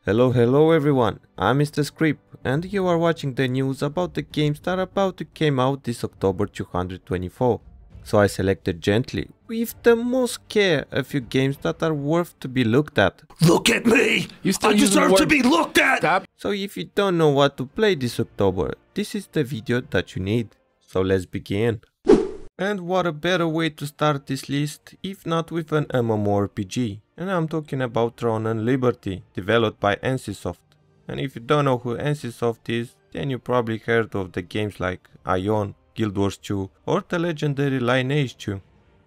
Hello everyone, I'm Mr. Script and you are watching the news about the games that are about to come out this October 224. So I selected gently, with the most care, a few games that are worth to be looked at. Look at me! I deserve to be looked at! Stop. So if you don't know what to play this October, this is the video that you need. So let's begin. And what a better way to start this list if not with an MMORPG. And I'm talking about Throne and Liberty, developed by NCSoft. And if you don't know who NCSoft is, then you probably heard of the games like Ion, Guild Wars 2 or the legendary Lineage 2.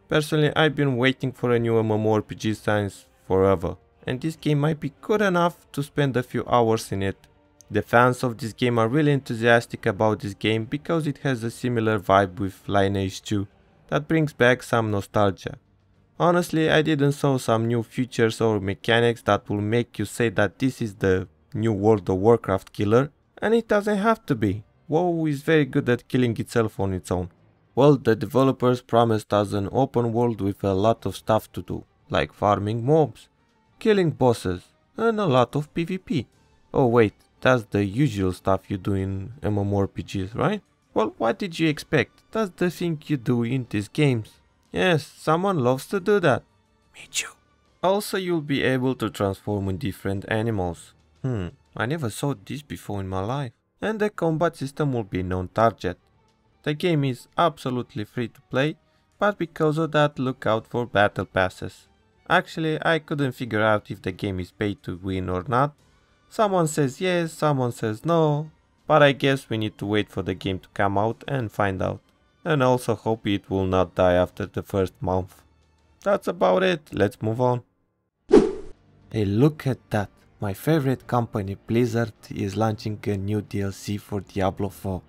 Personally, I've been waiting for a new MMORPG science forever, and this game might be good enough to spend a few hours in it. The fans of this game are really enthusiastic about this game because it has a similar vibe with Lineage 2 that brings back some nostalgia. Honestly, I didn't saw some new features or mechanics that will make you say that this is the new World of Warcraft killer, and it doesn't have to be. WoW is very good at killing itself on its own. Well, the developers promised us an open world with a lot of stuff to do, like farming mobs, killing bosses, and a lot of PvP. Oh wait, that's the usual stuff you do in MMORPGs, right? Well, what did you expect? That's the thing you do in these games. Yes, someone loves to do that. Me too. Also, you'll be able to transform in different animals. I never saw this before in my life. And the combat system will be non-target. The game is absolutely free to play, but because of that, look out for battle passes. Actually, I couldn't figure out if the game is paid to win or not. Someone says yes, someone says no, but I guess we need to wait for the game to come out and find out. And also hope it will not die after the first month. That's about it, let's move on. Hey, look at that. My favorite company, Blizzard, is launching a new DLC for Diablo 4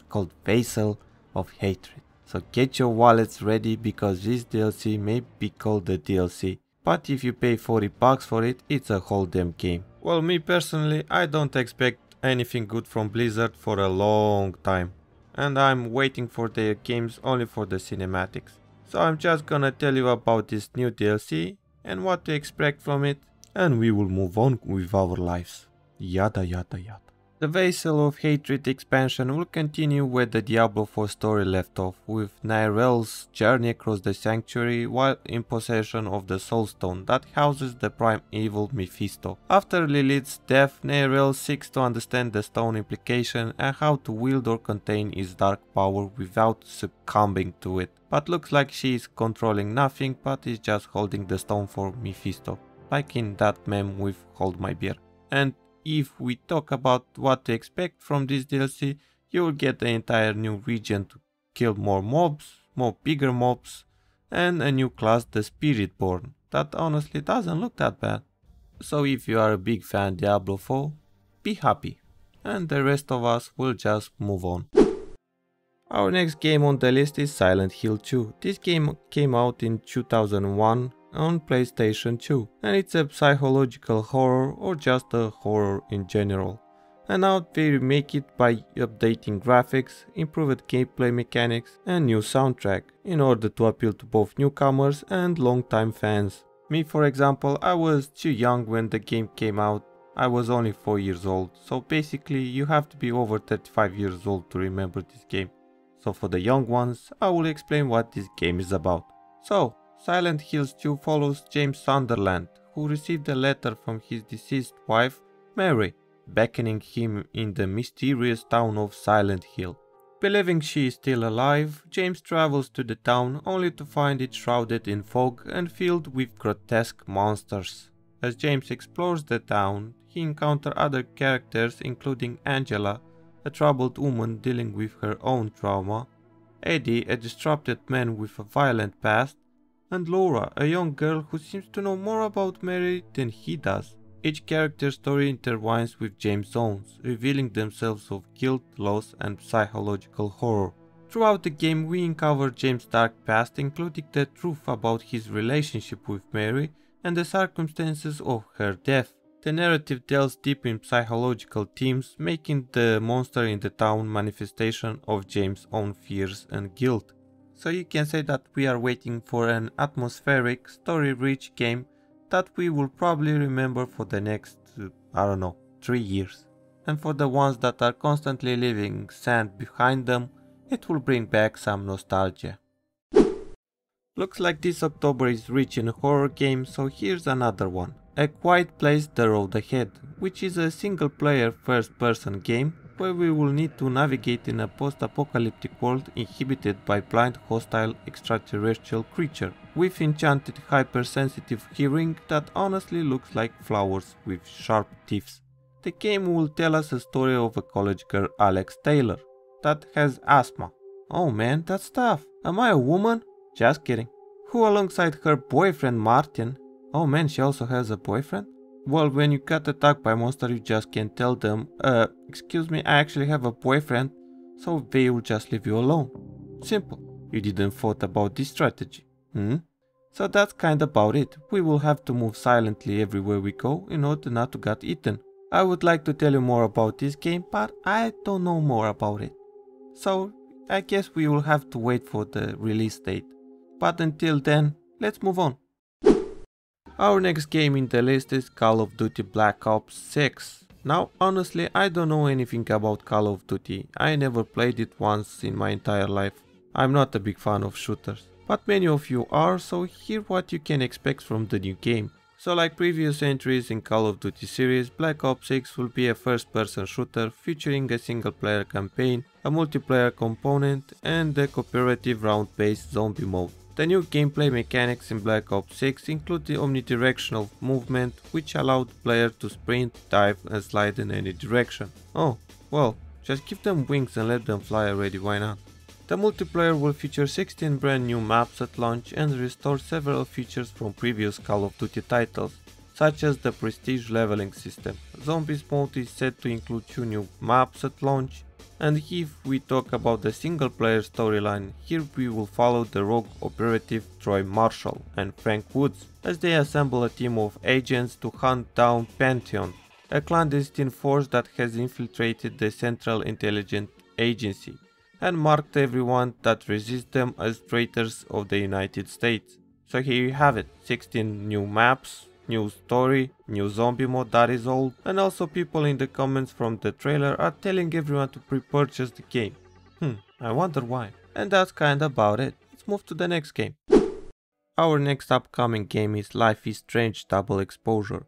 called Veilguard of Hatred. So get your wallets ready because this DLC may be called the DLC, but if you pay $40 for it, it's a whole damn game. Well, me personally, I don't expect anything good from Blizzard for a long time, and I'm waiting for their games only for the cinematics. So I'm just gonna tell you about this new DLC and what to expect from it, and we will move on with our lives. Yada yada yada. The Veilguard of Hatred expansion will continue where the Diablo 4 story left off, with Nyrel's journey across the sanctuary while in possession of the Soulstone that houses the prime evil Mephisto. After Lilith's death, Nyrel seeks to understand the stone implication and how to wield or contain its dark power without succumbing to it. But looks like she is controlling nothing but is just holding the stone for Mephisto, like in that meme with Hold My Beer. And if we talk about what to expect from this DLC, you will get the entire new region to kill more mobs, more bigger mobs, and a new class, the Spiritborn, that honestly doesn't look that bad. So if you are a big fan of Diablo 4, be happy, and the rest of us will just move on. Our next game on the list is Silent Hill 2. This game came out in 2001 on PlayStation 2, and it's a psychological horror or just a horror in general. And now they remake it by updating graphics, improved gameplay mechanics and new soundtrack in order to appeal to both newcomers and long-time fans. Me, for example, I was too young when the game came out. I was only 4 years old, so basically you have to be over 35 years old to remember this game. So for the young ones, I will explain what this game is about. So, Silent Hill 2 follows James Sunderland, who received a letter from his deceased wife, Mary, beckoning him in the mysterious town of Silent Hill. Believing she is still alive, James travels to the town only to find it shrouded in fog and filled with grotesque monsters. As James explores the town, he encounters other characters including Angela, a troubled woman dealing with her own trauma, Eddie, a disrupted man with a violent past, and Laura, a young girl who seems to know more about Mary than he does. Each character's story intertwines with James' own, revealing themselves of guilt, loss and psychological horror. Throughout the game we uncover James' dark past, including the truth about his relationship with Mary and the circumstances of her death. The narrative delves deep in psychological themes, making the monster in the town manifestation of James' own fears and guilt. So you can say that we are waiting for an atmospheric, story-rich game that we will probably remember for the next I don't know, 3 years. And for the ones that are constantly leaving sand behind them, it will bring back some nostalgia. Looks like this October is rich in horror games, so here's another one. A Quiet Place: The Road Ahead, which is a single-player first-person game where we will need to navigate in a post-apocalyptic world inhabited by blind, hostile extraterrestrial creature with enchanted hypersensitive hearing that honestly looks like flowers with sharp teeth. The game will tell us a story of a college girl, Alex Taylor, that has asthma. Oh man, that's tough. Am I a woman? Just kidding. Who alongside her boyfriend Martin. Oh man, she also has a boyfriend? Well, when you get attacked by a monster, you just can't tell them, excuse me, I actually have a boyfriend, so they will just leave you alone. Simple. You didn't thought about this strategy. So that's kinda about it. We will have to move silently everywhere we go in order not to get eaten. I would like to tell you more about this game, but I don't know more about it. So I guess we will have to wait for the release date. But until then, let's move on. Our next game in the list is Call of Duty Black Ops 6. Now, honestly, I don't know anything about Call of Duty. I never played it once in my entire life. I'm not a big fan of shooters. But many of you are, so hear what you can expect from the new game. So like previous entries in Call of Duty series, Black Ops 6 will be a first-person shooter featuring a single-player campaign, a multiplayer component, and a cooperative round-based zombie mode. The new gameplay mechanics in Black Ops 6 include the omnidirectional movement, which allowed the player to sprint, dive and slide in any direction. Oh, well, just give them wings and let them fly already, why not? The multiplayer will feature 16 brand new maps at launch and restore several features from previous Call of Duty titles, such as the prestige leveling system. Zombies mode is set to include 2 new maps at launch. And if we talk about the single-player storyline, here we will follow the rogue operative Troy Marshall and Frank Woods as they assemble a team of agents to hunt down Pantheon, a clandestine force that has infiltrated the Central Intelligence Agency and marked everyone that resists them as traitors of the United States. So here you have it, 16 new maps, new story, new zombie mode that is old, and also people in the comments from the trailer are telling everyone to pre-purchase the game. I wonder why. And that's kinda about it. Let's move to the next game. Our next upcoming game is Life is Strange Double Exposure,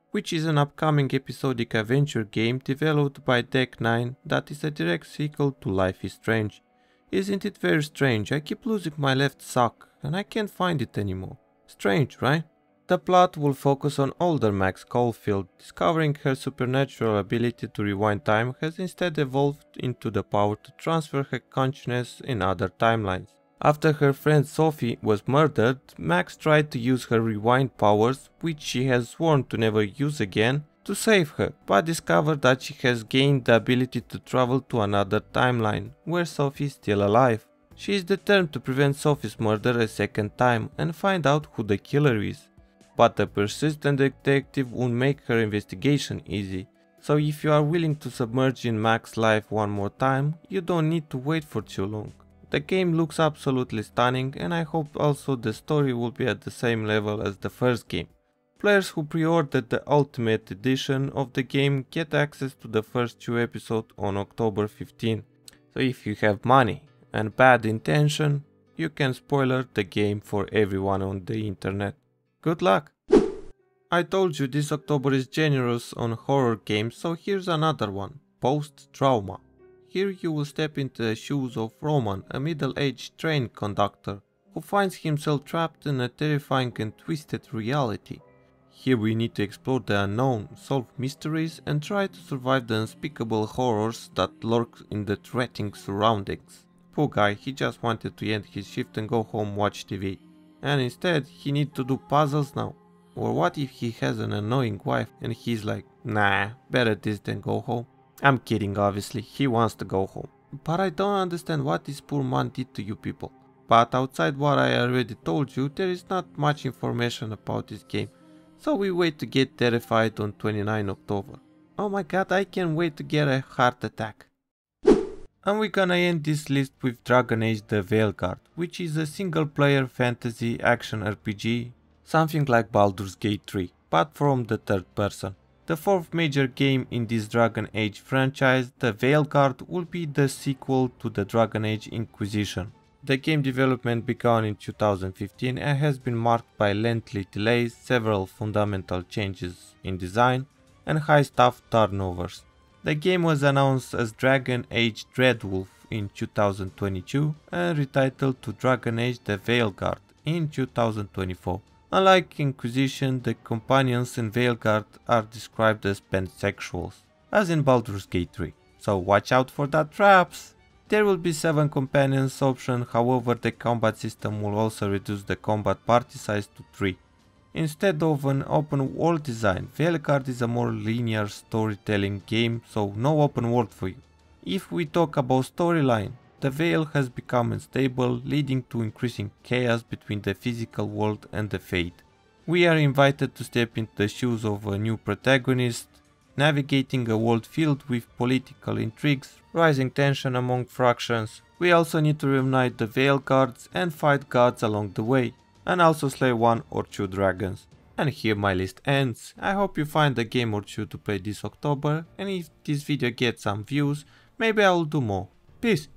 which is an upcoming episodic adventure game developed by Deck 9 that is a direct sequel to Life is Strange. Isn't it very strange? I keep losing my left sock and I can't find it anymore. Strange, right? The plot will focus on older Max Caulfield, discovering her supernatural ability to rewind time has instead evolved into the power to transfer her consciousness in other timelines. After her friend Sophie was murdered, Max tried to use her rewind powers, which she has sworn to never use again, to save her, but discovered that she has gained the ability to travel to another timeline, where Sophie is still alive. She is determined to prevent Sophie's murder a second time and find out who the killer is. But a persistent detective won't make her investigation easy, so if you are willing to submerge in Max's life one more time, you don't need to wait for too long. The game looks absolutely stunning and I hope also the story will be at the same level as the first game. Players who pre-ordered the Ultimate Edition of the game get access to the first 2 episodes on October 15. So if you have money and bad intention, you can spoiler the game for everyone on the internet. Good luck! I told you this October is generous on horror games, so here's another one, Post-Trauma. Here you will step into the shoes of Roman, a middle-aged train conductor, who finds himself trapped in a terrifying and twisted reality. Here we need to explore the unknown, solve mysteries and try to survive the unspeakable horrors that lurk in the threatening surroundings. Poor guy, he just wanted to end his shift and go home watch TV. And instead, he needs to do puzzles now. Or what if he has an annoying wife and he's like, nah, better this than go home. I'm kidding, obviously, he wants to go home. But I don't understand what this poor man did to you people. But outside what I already told you, there is not much information about this game. So we wait to get terrified on 29 October. Oh my god, I can't wait to get a heart attack. And we're gonna end this list with Dragon Age the Veilguard, which is a single-player fantasy action RPG, something like Baldur's Gate 3, but from the third person. The fourth major game in this Dragon Age franchise, the Veilguard, will be the sequel to the Dragon Age Inquisition. The game development began in 2015 and has been marked by lengthy delays, several fundamental changes in design, and high staff turnovers. The game was announced as Dragon Age Dreadwolf in 2022 and retitled to Dragon Age the Veilguard in 2024. Unlike Inquisition, the companions in Veilguard are described as pansexuals, as in Baldur's Gate 3, so watch out for that traps! There will be 7 companions option, however the combat system will also reduce the combat party size to 3. Instead of an open world design, Veilguard is a more linear storytelling game, so no open world for you. If we talk about storyline, the Veil has become unstable, leading to increasing chaos between the physical world and the Fade. We are invited to step into the shoes of a new protagonist, navigating a world filled with political intrigues, rising tension among factions. We also need to reunite the Veilguards and fight gods along the way, and also slay 1 or 2 dragons. And here my list ends. I hope you find a game or 2 to play this October, and if this video gets some views, maybe I will do more. Peace!